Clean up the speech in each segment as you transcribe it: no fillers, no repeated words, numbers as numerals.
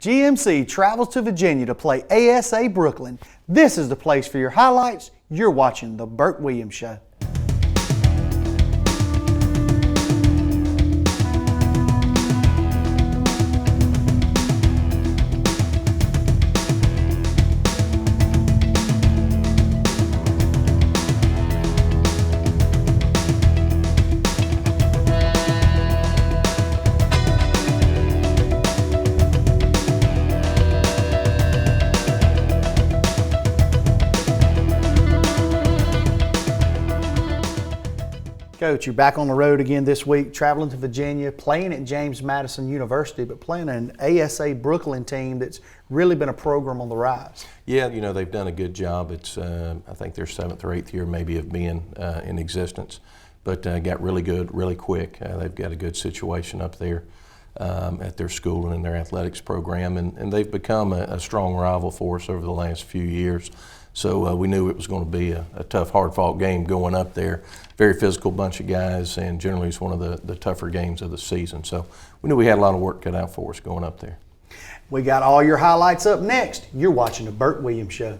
GMC travels to Virginia to play ASA Brooklyn. This is the place for your highlights. You're watching The Burt Williams Show. Coach, you're back on the road again this week, traveling to Virginia, playing at James Madison University, but playing an ASA Brooklyn team that's really been a program on the rise. Yeah, you know, they've done a good job. It's, I think their 7th or 8th year maybe of being in existence, but got really good really quick. They've got a good situation up there at their school and in their athletics program, and they've become a strong rival for us over the last few years. So we knew it was going to be a tough, hard-fought game going up there. Very physical bunch of guys, and generally it's one of the tougher games of the season. So we knew we had a lot of work cut out for us going up there. We got all your highlights up next. You're watching The Burt Williams Show.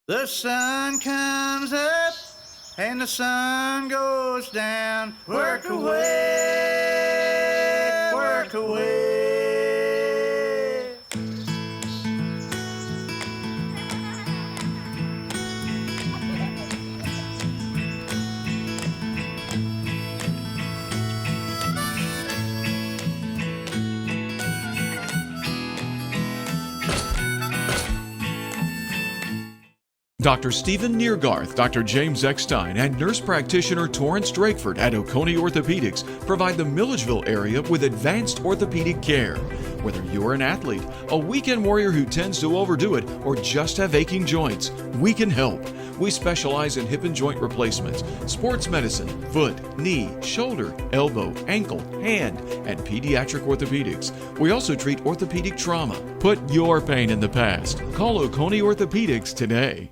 The sun comes up and the sun goes down. Work away, work away. Dr. Stephen Neergarth, Dr. James Eckstein, and nurse practitioner Torrance Drakeford at Oconee Orthopedics provide the Milledgeville area with advanced orthopedic care. Whether you're an athlete, a weekend warrior who tends to overdo it, or just have aching joints, we can help. We specialize in hip and joint replacements, sports medicine, foot, knee, shoulder, elbow, ankle, hand, and pediatric orthopedics. We also treat orthopedic trauma. Put your pain in the past. Call Oconee Orthopedics today.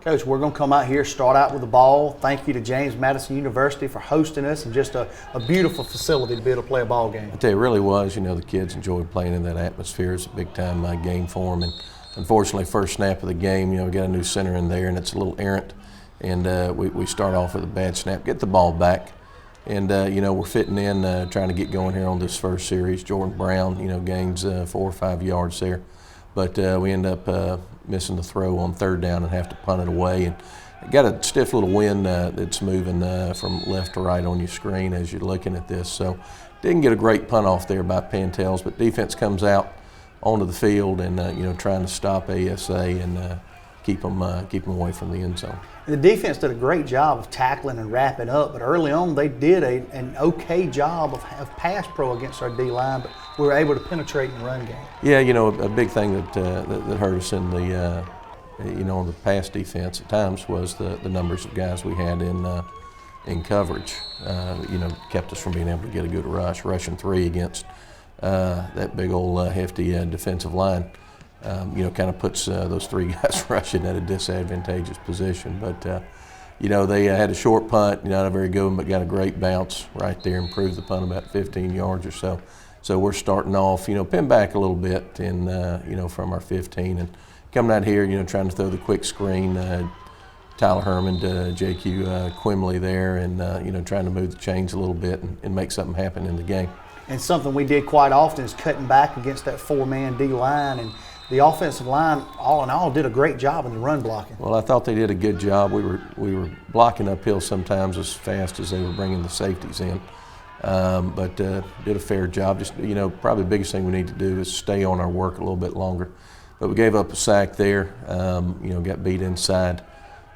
Coach, we're going to come out here, start out with the ball. Thank you to James Madison University for hosting us, and just a beautiful facility to be able to play a ball game. I tell you, it really was. You know, the kids enjoyed playing in that atmosphere. It's a big-time game for them. And unfortunately, first snap of the game, you know, we got a new center in there, and it's a little errant. And we start off with a bad snap, get the ball back. And, you know, we're fitting in, trying to get going here on this first series. Jordan Brown, you know, gains 4 or 5 yards there. But we end up missing the throw on 3rd down and have to punt it away. And got a stiff little wind that's moving from left to right on your screen as you're looking at this. So didn't get a great punt off there by Pantel's, but defense comes out onto the field and, you know, trying to stop ASA and keep them away from the end zone. The defense did a great job of tackling and wrapping up, but early on they did an okay job of pass pro against our D-line, but we were able to penetrate in the run game. Yeah, you know, a big thing that hurt us in the, you know, the pass defense at times was the numbers of guys we had in coverage. You know, kept us from being able to get a good rush. Rushing 3 against that big old hefty defensive line. You know, kind of puts those 3 guys rushing at a disadvantageous position. But, you know, they had a short punt, you know, not a very good one, but got a great bounce right there, improved the punt about 15 yards or so. So we're starting off, you know, pin back a little bit and, you know, from our 15 and coming out here, you know, trying to throw the quick screen, Tyler Herman to JQ Quimley there and, you know, trying to move the chains a little bit and make something happen in the game. And something we did quite often is cutting back against that 4-man D-line, and the offensive line, all in all, did a great job in the run blocking. Well, I thought they did a good job. We were blocking uphill sometimes as fast as they were bringing the safeties in, but did a fair job. Just, you know, probably the biggest thing we need to do is stay on our work a little bit longer. But we gave up a sack there. You know, got beat inside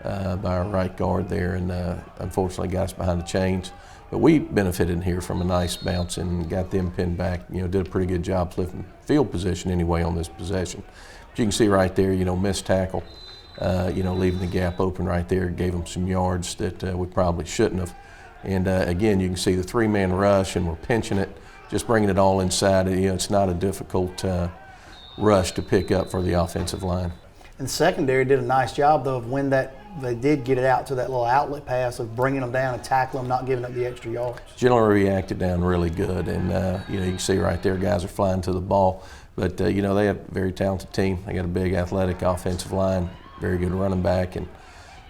by our right guard there, and unfortunately got us behind the chains. But we benefited here from a nice bounce and got them pinned back. Did a pretty good job flipping field position anyway on this possession. But you can see right there, missed tackle, leaving the gap open right there, gave them some yards that we probably shouldn't have. And again, you can see the three-man rush, and we're pinching it, just bringing it all inside. It's not a difficult rush to pick up for the offensive line. And the secondary did a nice job, though, of when they did get it out to that little outlet pass of bringing them down and tackling them, not giving up the extra yards. Generally reacted down really good, and you can see right there, guys are flying to the ball. But they have a very talented team. They got a big, athletic offensive line, very good running back, and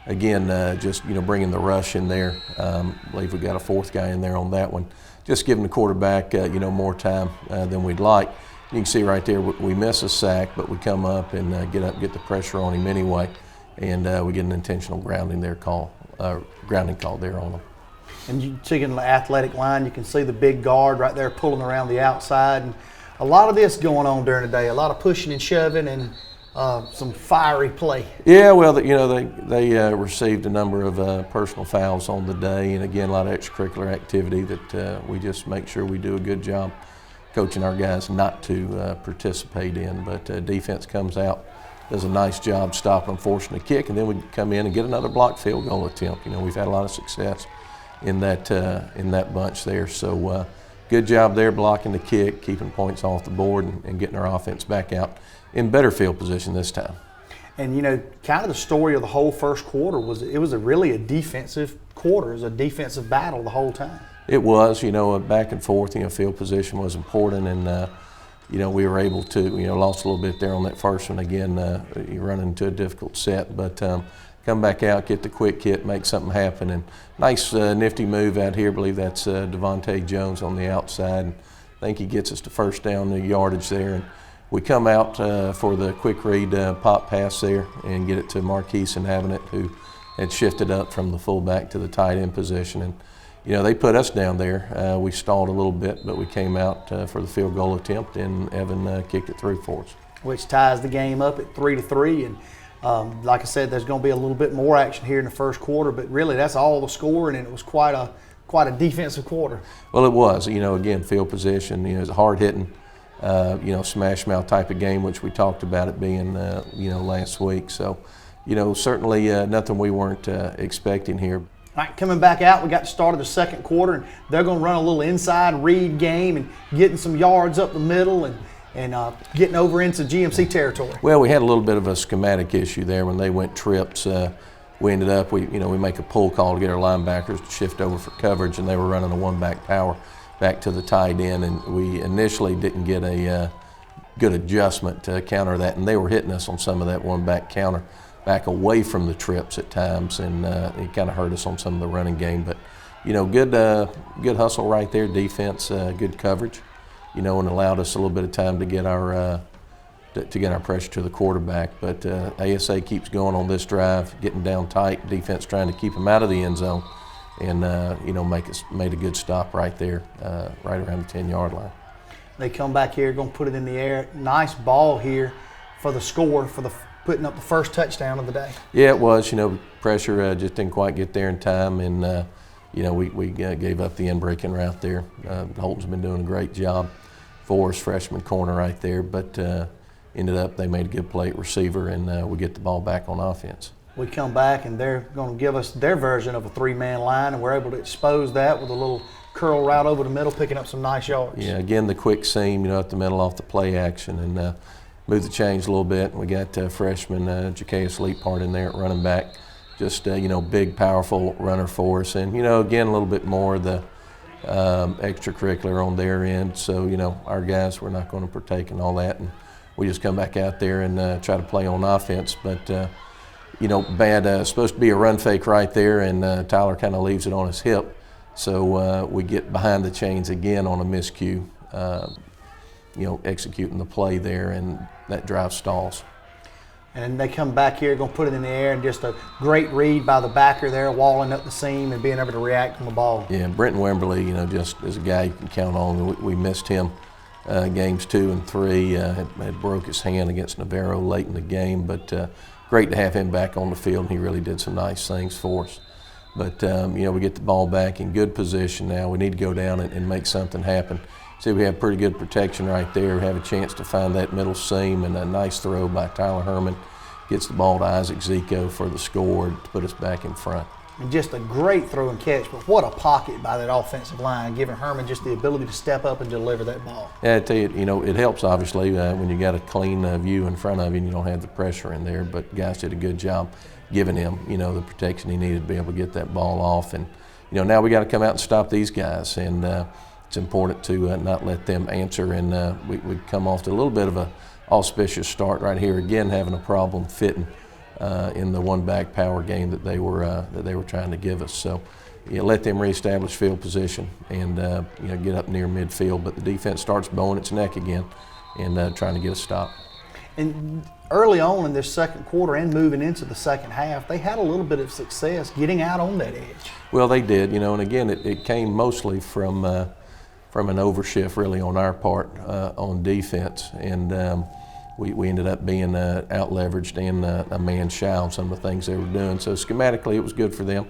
again, just bringing the rush in there. I believe we got a fourth guy in there on that one. Just giving the quarterback more time than we'd like. You can see right there, we miss a sack, but we come up and get the pressure on him anyway, and we get an intentional grounding call there on him. And you see in the athletic line, you can see the big guard right there pulling around the outside, and a lot of this going on during the day, a lot of pushing and shoving and some fiery play. Yeah, well, they received a number of personal fouls on the day, and again, a lot of extracurricular activity that we just make sure we do a good job coaching our guys not to participate in. But defense comes out, does a nice job stopping them, forcing a kick, and then we come in and get another blocked field goal attempt. We've had a lot of success in that bunch there. So good job there blocking the kick, keeping points off the board, and getting our offense back out in better field position this time. And kind of the story of the whole first quarter was it was really a defensive quarter. It was a defensive battle the whole time. It was, back and forth. Field position was important, and we were able to, lost a little bit there on that first one. Again, you run into a difficult set, but come back out, get the quick hit, make something happen, and nice nifty move out here. I believe that's Devontae Jones on the outside. And I think he gets us to first down the yardage there, and we come out for the quick read pop pass there and get it to Marquise and Avenant, who had shifted up from the fullback to the tight end position. And they put us down there. We stalled a little bit, but we came out for the field goal attempt, and Evan kicked it through for us. Which ties the game up at 3-3. And like I said, there's going to be a little bit more action here in the first quarter, but really that's all the score, and it was quite a defensive quarter. Well, it was. Again, field position. It's a hard-hitting, smash mouth type of game, which we talked about it being, last week. So, certainly nothing we weren't expecting here. All right, coming back out, we got the start of the second quarter, and they're going to run a little inside read game and getting some yards up the middle and getting over into GMC territory. Well, we had a little bit of a schematic issue there when they went trips. We ended up, we make a pull call to get our linebackers to shift over for coverage, and they were running a one-back power back to the tight end, and we initially didn't get a good adjustment to counter that, and they were hitting us on some of that one-back counter back away from the trips at times, and it kind of hurt us on some of the running game. But good hustle right there, defense, good coverage, and allowed us a little bit of time to get our pressure to the quarterback. But ASA keeps going on this drive, getting down tight, defense trying to keep them out of the end zone, and made a good stop right there, right around the 10-yard line. They come back here, going to put it in the air. Nice ball here for the score, for the putting up the first touchdown of the day. Yeah, it was. Pressure just didn't quite get there in time, and we gave up the in-breaking route there. Holton's been doing a great job for us, freshman corner right there, but ended up they made a good play at receiver, and we get the ball back on offense. We come back, and they're going to give us their version of a three-man line, and we're able to expose that with a little curl route over the middle, picking up some nice yards. Yeah, again, the quick seam, up the middle off the play action, and moved the chains a little bit. We got freshman Jakeus Leapart in there at running back. Just, big, powerful runner for us. And, again, a little bit more of the extracurricular on their end. So, our guys were not going to partake in all that. And we just come back out there and try to play on offense. But, bad, supposed to be a run fake right there, and Tyler kind of leaves it on his hip. So we get behind the chains again on a miscue, executing the play there, and that drive stalls. And they come back here, going to put it in the air, and just a great read by the backer there, walling up the seam and being able to react on the ball. Yeah, Brenton Wimberly, just as a guy you can count on. We missed him games 2 and 3. Had broke his hand against Navarro late in the game, but great to have him back on the field, and he really did some nice things for us. But we get the ball back in good position now. We need to go down and make something happen. See, we have pretty good protection right there. We have a chance to find that middle seam, and a nice throw by Tyler Herman gets the ball to Isaac Zico for the score to put us back in front. And just a great throw and catch, but what a pocket by that offensive line, giving Herman just the ability to step up and deliver that ball. Yeah, I tell you, it helps obviously when you got a clean view in front of you and you don't have the pressure in there, but guys did a good job giving him, the protection he needed to be able to get that ball off. And, now we got to come out and stop these guys, and it's important to not let them answer. And we come off to a little bit of a auspicious start right here, again having a problem fitting in the one-back power game that they were trying to give us. So, let them reestablish field position and get up near midfield. But the defense starts bowing its neck again and trying to get a stop. And early on in this second quarter and moving into the second half, they had a little bit of success getting out on that edge. Well, they did, and again, it came mostly from an overshift really on our part on defense. And we ended up being out-leveraged and a man shy on some of the things they were doing. So schematically, it was good for them.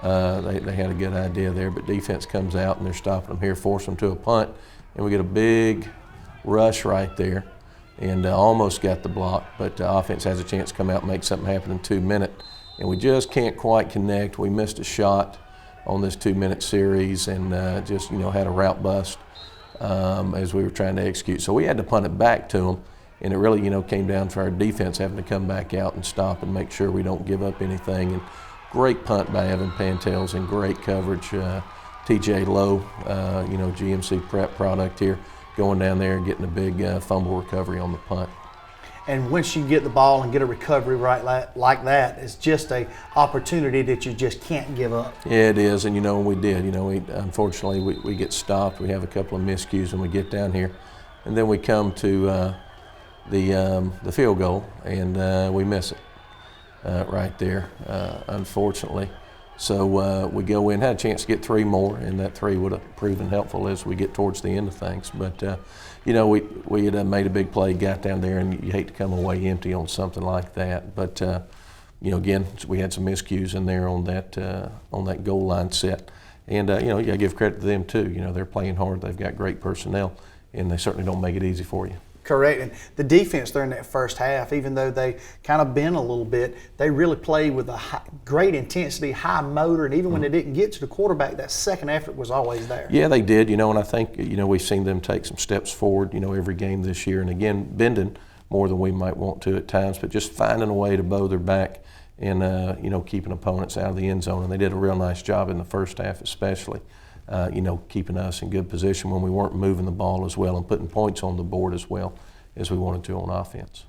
They had a good idea there, but defense comes out and they're stopping them here, force them to a punt, and we get a big rush right there and almost got the block, but offense has a chance to come out and make something happen in 2 minutes, and we just can't quite connect. We missed a shot on this 2-minute series and just had a route bust as we were trying to execute. So we had to punt it back to them. And it really, came down to our defense having to come back out and stop and make sure we don't give up anything. And great punt by Evan Pantels and great coverage. TJ Lowe, GMC prep product here, going down there and getting a big fumble recovery on the punt. And once you get the ball and get a recovery right like that, it's just an opportunity that you just can't give up. Yeah, it is, and we did. Unfortunately, we get stopped. We have a couple of miscues when we get down here. And then we come to the field goal, and we miss it right there, unfortunately. So we go in, had a chance to get 3 more, and that 3 would have proven helpful as we get towards the end of things. But we had made a big play, got down there, and you hate to come away empty on something like that. But again, we had some miscues in there on that goal line set, and you got to give credit to them too. They're playing hard. They've got great personnel, and they certainly don't make it easy for you. Correct, and the defense during that first half, even though they kind of bent a little bit, they really played with a great intensity, high motor, and even when they didn't get to the quarterback, that second effort was always there. Yeah, they did, and I think, we've seen them take some steps forward, every game this year, and again, bending more than we might want to at times, but just finding a way to bow their back and, keeping opponents out of the end zone, and they did a real nice job in the first half especially. Keeping us in good position when we weren't moving the ball as well and putting points on the board as well as we wanted to on offense.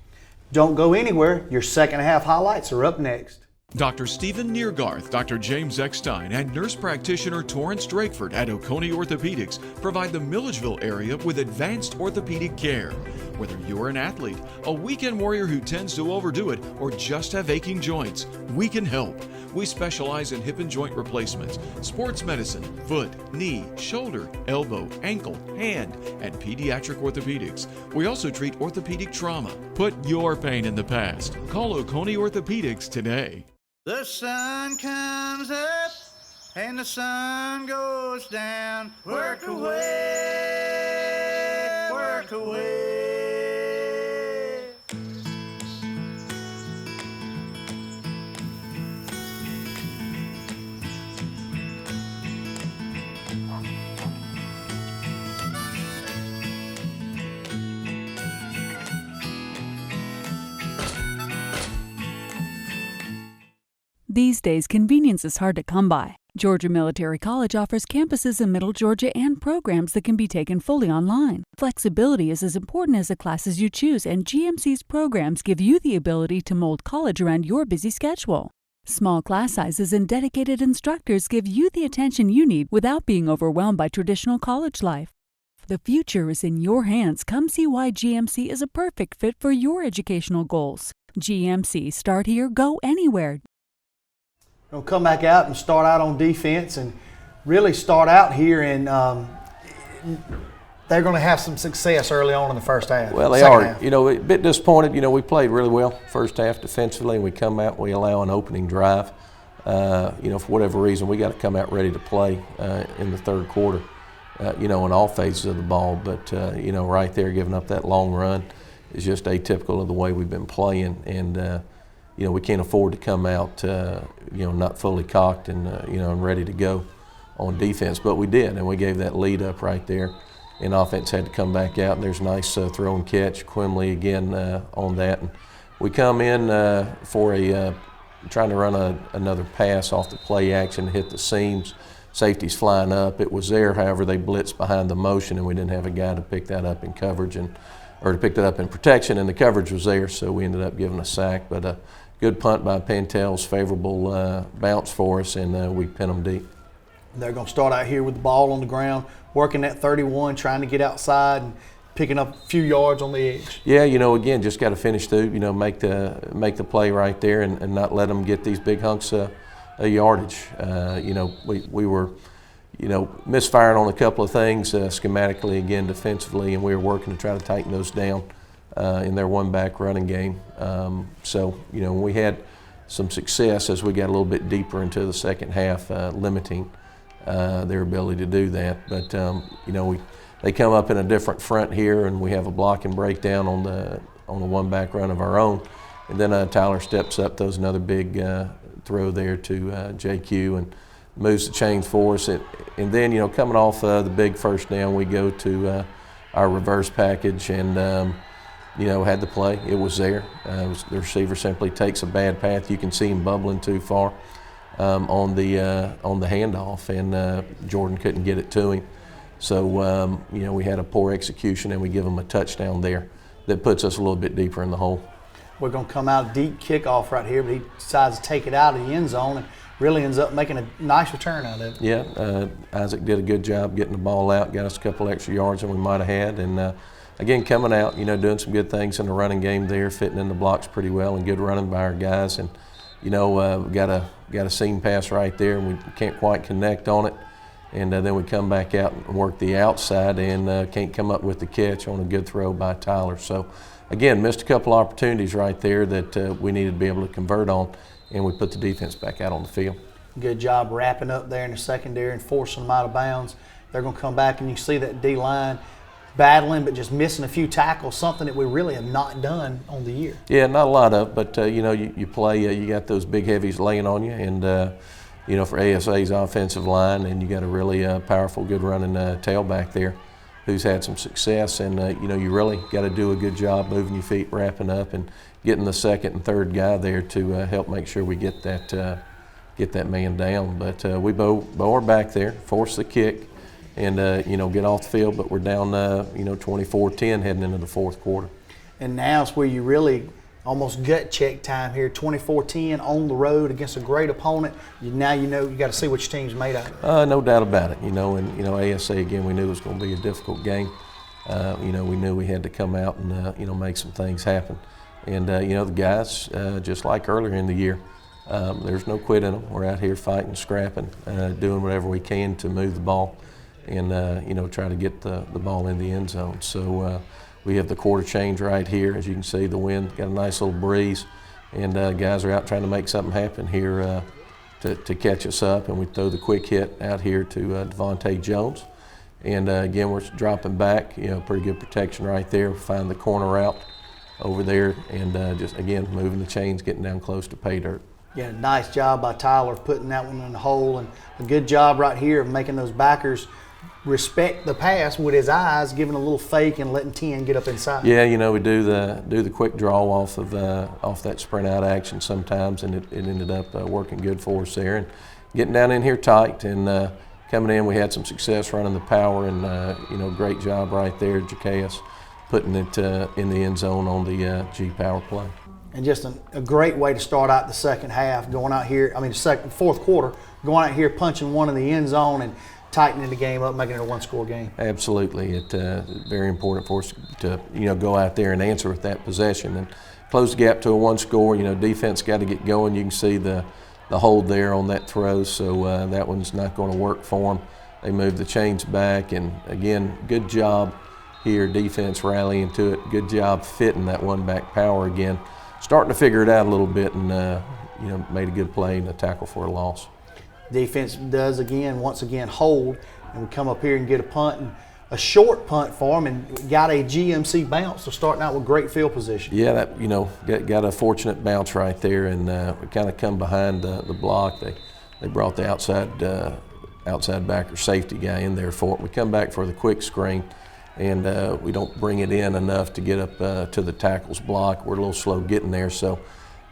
Don't go anywhere. Your second half highlights are up next. Dr. Stephen Neergarth, Dr. James Eckstein, and nurse practitioner Torrance Drakeford at Oconee Orthopedics provide the Milledgeville area with advanced orthopedic care. Whether you're an athlete, a weekend warrior who tends to overdo it, or just have aching joints, we can help. We specialize in hip and joint replacements, sports medicine, foot, knee, shoulder, elbow, ankle, hand, and pediatric orthopedics. We also treat orthopedic trauma. Put your pain in the past. Call Oconee Orthopedics today. The sun comes up and the sun goes down. Work away, work away. These days, convenience is hard to come by. Georgia Military College offers campuses in Middle Georgia and programs that can be taken fully online. Flexibility is as important as the classes you choose, and GMC's programs give you the ability to mold college around your busy schedule. Small class sizes and dedicated instructors give you the attention you need without being overwhelmed by traditional college life. The future is in your hands. Come see why GMC is a perfect fit for your educational goals. GMC, start here, go anywhere. We'll come back out and start out on defense and really start out here, and they're going to have some success early on in the first half. Well, they are. Half. A bit disappointed. We played really well first half defensively, and we come out and we allow an opening drive for whatever reason, we got to come out ready to play in the third quarter, in all phases of the ball. But, right there, giving up that long run is just atypical of the way we've been playing. And, we can't afford to come out, not fully cocked and, and ready to go on defense. But we did, and we gave that lead up right there. And offense had to come back out, and there's a nice throw and catch. Quimley again on that. And we come in for trying to run another pass off the play action, hit the seams. Safety's flying up. It was there, however, they blitzed behind the motion, and we didn't have a guy to pick that up in coverage or to pick that up in protection, and the coverage was there, so we ended up giving a sack. But a good punt by Pentel's, favorable bounce for us, and we pin them deep. They're going to start out here with the ball on the ground, working at 31, trying to get outside and picking up a few yards on the edge. Yeah, again, just got to finish through, make the play right there and not let them get these big hunks of yardage. We were, misfiring on a couple of things schematically, again, defensively, and we were working to try to tighten those down in their one-back running game. We had some success as we got a little bit deeper into the second half, limiting their ability to do that. But, they come up in a different front here, and we have a block and breakdown on the one-back run of our own. And then Tyler steps up, throws another big throw there to JQ and moves the chains for us. And then, coming off the big first down, we go to our reverse package and, had the play. It was there. The receiver simply takes a bad path. You can see him bubbling too far on the handoff, and Jordan couldn't get it to him. So, we had a poor execution, and we give him a touchdown there that puts us a little bit deeper in the hole. We're going to come out deep kickoff right here, but he decides to take it out of the end zone and really ends up making a nice return out of it. Yeah, Isaac did a good job getting the ball out, got us a couple extra yards than we might have had. And, again, coming out, doing some good things in the running game there, fitting in the blocks pretty well and good running by our guys. And, we got a seam pass right there, and we can't quite connect on it. And then we come back out and work the outside and can't come up with the catch on a good throw by Tyler. So, again, missed a couple opportunities right there that we needed to be able to convert on, and we put the defense back out on the field. Good job wrapping up there in the secondary and forcing them out of bounds. They're going to come back, and you see that D-line battling but just missing a few tackles, something that we really have not done on the year. Yeah, not a lot of, but, you play, you got those big heavies laying on you, and for ASA's offensive line, and you got a really powerful, good running tailback there who's had some success, and you really got to do a good job moving your feet, wrapping up, and getting the second and third guy there to help make sure we get that man down. But we bow our back there, force the kick, and get off the field. But we're down 24-10 heading into the fourth quarter. And now it's where you really almost gut check time here, 24-10 on the road against a great opponent. Now you got to see what your team's made out of. No doubt about it. And ASA again, we knew it was going to be a difficult game. We knew we had to come out and make some things happen. And the guys, just like earlier in the year, there's no quit in them. We're out here fighting, scrapping, doing whatever we can to move the ball, and try to get the ball in the end zone. So. We have the quarter change right here. As you can see, the wind got a nice little breeze, and guys are out trying to make something happen here to catch us up. And we throw the quick hit out here to Devontae Jones. And again, we're dropping back, pretty good protection right there. Find the corner out over there, and just, again, moving the chains, getting down close to pay dirt. Yeah, nice job by Tyler putting that one in the hole, and a good job right here of making those backers respect the pass with his eyes, giving a little fake and letting 10 get up inside. Yeah, we do the quick draw off that sprint out action sometimes, and it ended up working good for us there. And getting down in here tight and coming in, we had some success running the power, and great job right there, Jaquez, putting it in the end zone on the G power play. And just a great way to start out the second half, fourth quarter, going out here punching one in the end zone and tightening the game up, making it a one-score game. Absolutely. It's very important for us to, go out there and answer with that possession and close the gap to a one-score. Defense got to get going. You can see the hold there on that throw, so that one's not going to work for them. They moved the chains back, and again, good job here, defense rallying to it. Good job fitting that one-back power again. Starting to figure it out a little bit, and made a good play and a tackle for a loss. Defense does once again hold, and we come up here and get a short punt for them, and got a GMC bounce. So starting out with great field position. Yeah, that got a fortunate bounce right there, and we kind of come behind the block. They brought the outside backer safety guy in there for it. We come back for the quick screen, and we don't bring it in enough to get up to the tackle's block. We're a little slow getting there, so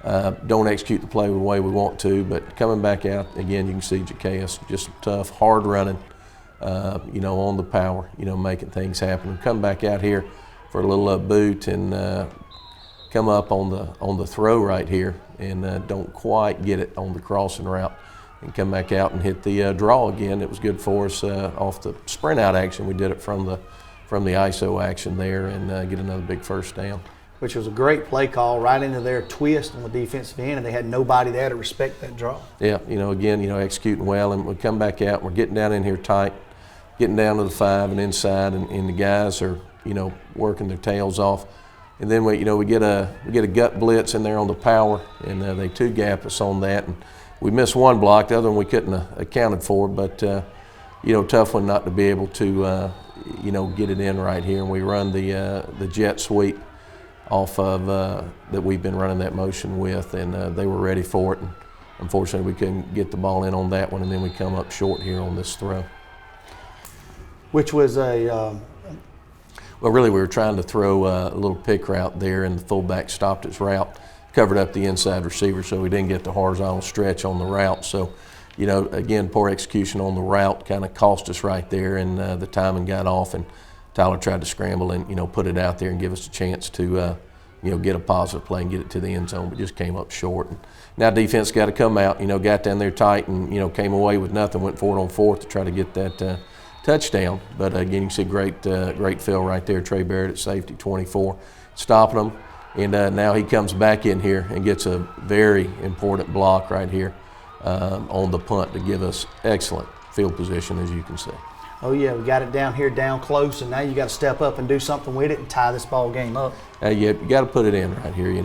don't execute the play the way we want to. But coming back out again, you can see Zacchaeus just tough, hard running. On the power, making things happen. We come back out here for a little boot and come up on the throw right here, and don't quite get it on the crossing route, and come back out and hit the draw again. It was good for us off the sprint out action. We did it from the ISO action there, and get another big first down. Which was a great play call right into their twist on the defensive end, and they had nobody there to respect that draw. Yeah, again, executing well, and we come back out. We're getting down in here tight, getting down to the 5 and inside, and the guys are, working their tails off. And then we get a gut blitz in there on the power, and they two-gap us on that. And we missed one block. The other one we couldn't have accounted for, but tough one not to be able to get it in right here. And we run the jet sweep off of that we've been running that motion with, and they were ready for it. And unfortunately, we couldn't get the ball in on that one, and then we come up short here on this throw. Which was well, really, we were trying to throw a little pick route there, and the fullback stopped its route, covered up the inside receiver, so we didn't get the horizontal stretch on the route. So, again, poor execution on the route kind of cost us right there, and the timing got off, and Tyler tried to scramble and, put it out there and give us a chance to, get a positive play and get it to the end zone, but just came up short. And now defense got to come out, got down there tight and, came away with nothing, went for it on fourth to try to get that touchdown. But again, you see great fill right there. Trey Barrett at safety, 24, stopping them. And now he comes back in here and gets a very important block right here on the punt to give us excellent field position, as you can see. Oh yeah, we got it down here, down close, and now you got to step up and do something with it and tie this ball game up. Yeah, you got to put it in right here. We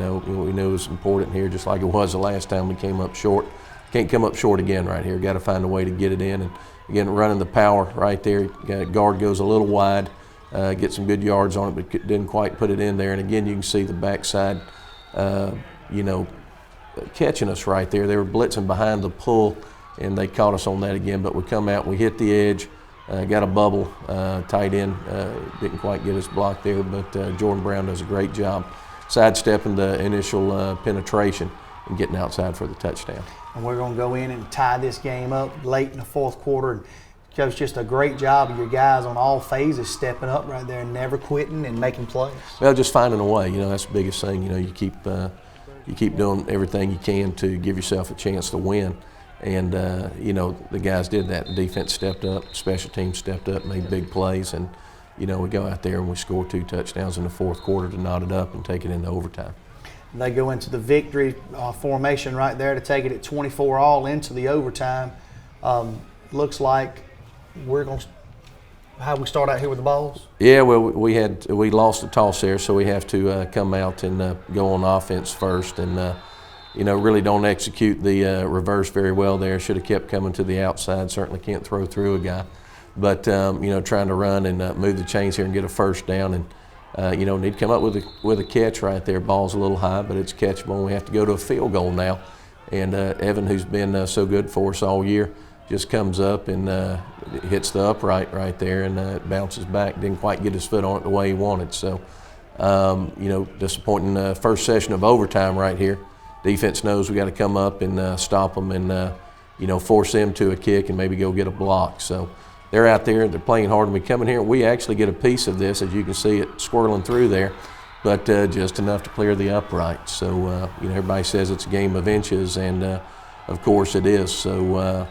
knew it was important here, just like it was the last time we came up short. Can't come up short again right here. Got to find a way to get it in. And again, running the power right there. Guard goes a little wide, get some good yards on it, but didn't quite put it in there. And again, you can see the backside, catching us right there. They were blitzing behind the pull, and they caught us on that again. But we come out, we hit the edge. Got a bubble, tight end, didn't quite get us blocked there, but Jordan Brown does a great job sidestepping the initial penetration and getting outside for the touchdown. And we're going to go in and tie this game up late in the fourth quarter. And Coach, just a great job of your guys on all phases stepping up right there and never quitting and making plays. Well, just finding a way. That's the biggest thing. You keep doing everything you can to give yourself a chance to win. And, the guys did that. The defense stepped up, special teams stepped up, made big plays, and, we go out there and we score 2 touchdowns in the fourth quarter to knot it up and take it into overtime. They go into the victory formation right there to take it at 24 all into the overtime. Looks like we're going to – how we start out here with the balls? Yeah, well, we lost the toss there, so we have to come out and go on offense first. And, really don't execute the reverse very well there. Should have kept coming to the outside. Certainly can't throw through a guy. But, trying to run and move the chains here and get a first down. And, need to come up with a catch right there. Ball's a little high, but it's catchable. And we have to go to a field goal now. And Evan, who's been so good for us all year, just comes up and hits the upright right there, and it bounces back. Didn't quite get his foot on it the way he wanted. So, disappointing first session of overtime right here. Defense knows we got to come up and stop them and, force them to a kick and maybe go get a block. So they're out there, they're playing hard, and we come in here and we actually get a piece of this, as you can see it swirling through there, but just enough to clear the upright. So, everybody says it's a game of inches, and of course it is. So,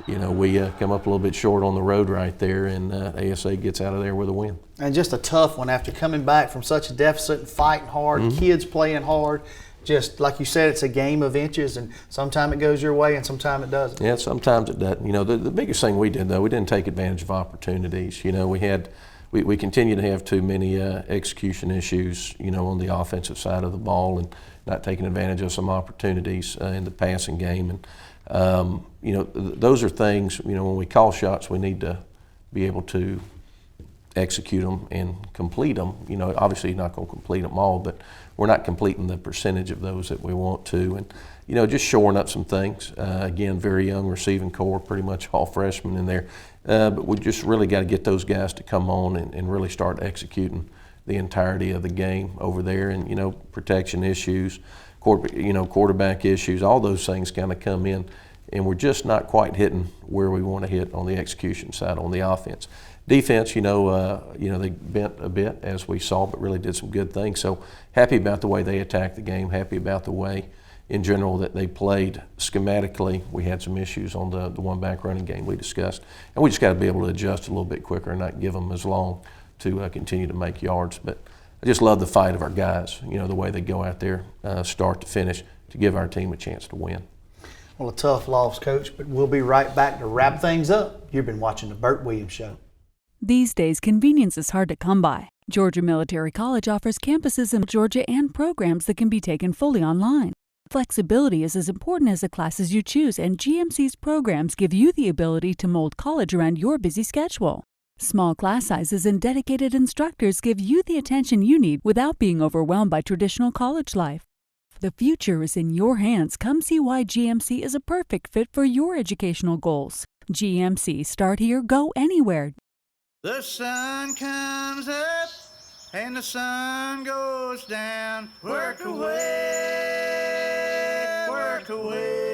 we come up a little bit short on the road right there, and ASA gets out of there with a win. And just a tough one after coming back from such a deficit and fighting hard, kids playing hard. Just like you said, it's a game of inches, and sometimes it goes your way and sometimes it doesn't. Yeah, sometimes it doesn't. The biggest thing we did, though, we didn't take advantage of opportunities. We had we continue to have too many execution issues, on the offensive side of the ball, and not taking advantage of some opportunities in the passing game. And those are things, when we call shots, we need to be able to execute them and complete them. Obviously you're not going to complete them all, but we're not completing the percentage of those that we want to. And just shoring up some things. Again, very young receiving core, pretty much all freshmen in there. But we just really got to get those guys to come on and really start executing the entirety of the game over there. And protection issues, quarterback issues, all those things kind of come in, and we're just not quite hitting where we want to hit on the execution side on the offense. Defense, they bent a bit as we saw, but really did some good things. So happy about the way they attacked the game. Happy about the way, in general, that they played schematically. We had some issues on the one-back running game we discussed, and we just got to be able to adjust a little bit quicker and not give them as long to continue to make yards. But I just love the fight of our guys. The way they go out there, start to finish, to give our team a chance to win. Well, a tough loss, Coach, but we'll be right back to wrap things up. You've been watching the Burt Williams Show. These days, convenience is hard to come by. Georgia Military College offers campuses in Georgia and programs that can be taken fully online. Flexibility is as important as the classes you choose, and GMC's programs give you the ability to mold college around your busy schedule. Small class sizes and dedicated instructors give you the attention you need without being overwhelmed by traditional college life. The future is in your hands. Come see why GMC is a perfect fit for your educational goals. GMC, start here, go anywhere. The sun comes up and the sun goes down. Work away, work away.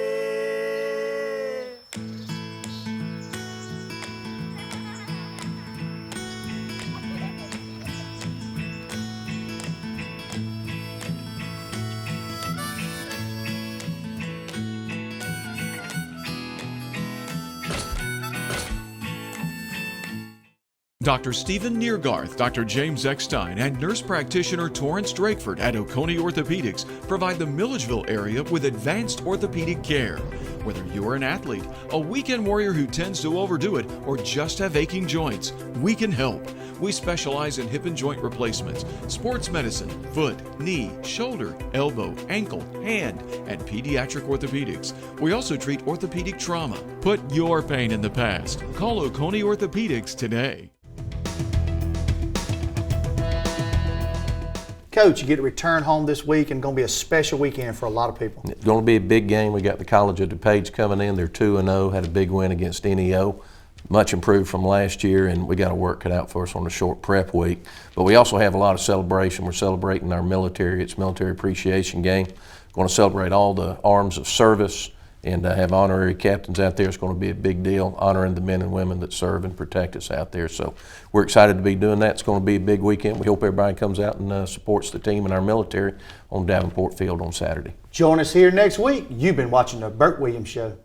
Dr. Stephen Neergarth, Dr. James Eckstein, and nurse practitioner Torrance Drakeford at Oconee Orthopedics provide the Milledgeville area with advanced orthopedic care. Whether you're an athlete, a weekend warrior who tends to overdo it, or just have aching joints, we can help. We specialize in hip and joint replacements, sports medicine, foot, knee, shoulder, elbow, ankle, hand, and pediatric orthopedics. We also treat orthopedic trauma. Put your pain in the past. Call Oconee Orthopedics today. Coach, you get to return home this week, and going to be a special weekend for a lot of people. It's going to be a big game. We got the College of DuPage coming in. They're 2-0, had a big win against NEO. Much improved from last year, and we got to work cut out for us on a short prep week. But we also have a lot of celebration. We're celebrating our military. It's Military Appreciation Game. Going to celebrate all the arms of service and have honorary captains out there. It's going to be a big deal, honoring the men and women that serve and protect us out there. So we're excited to be doing that. It's going to be a big weekend. We hope everybody comes out and supports the team and our military on Davenport Field on Saturday. Join us here next week. You've been watching the Burt Williams Show.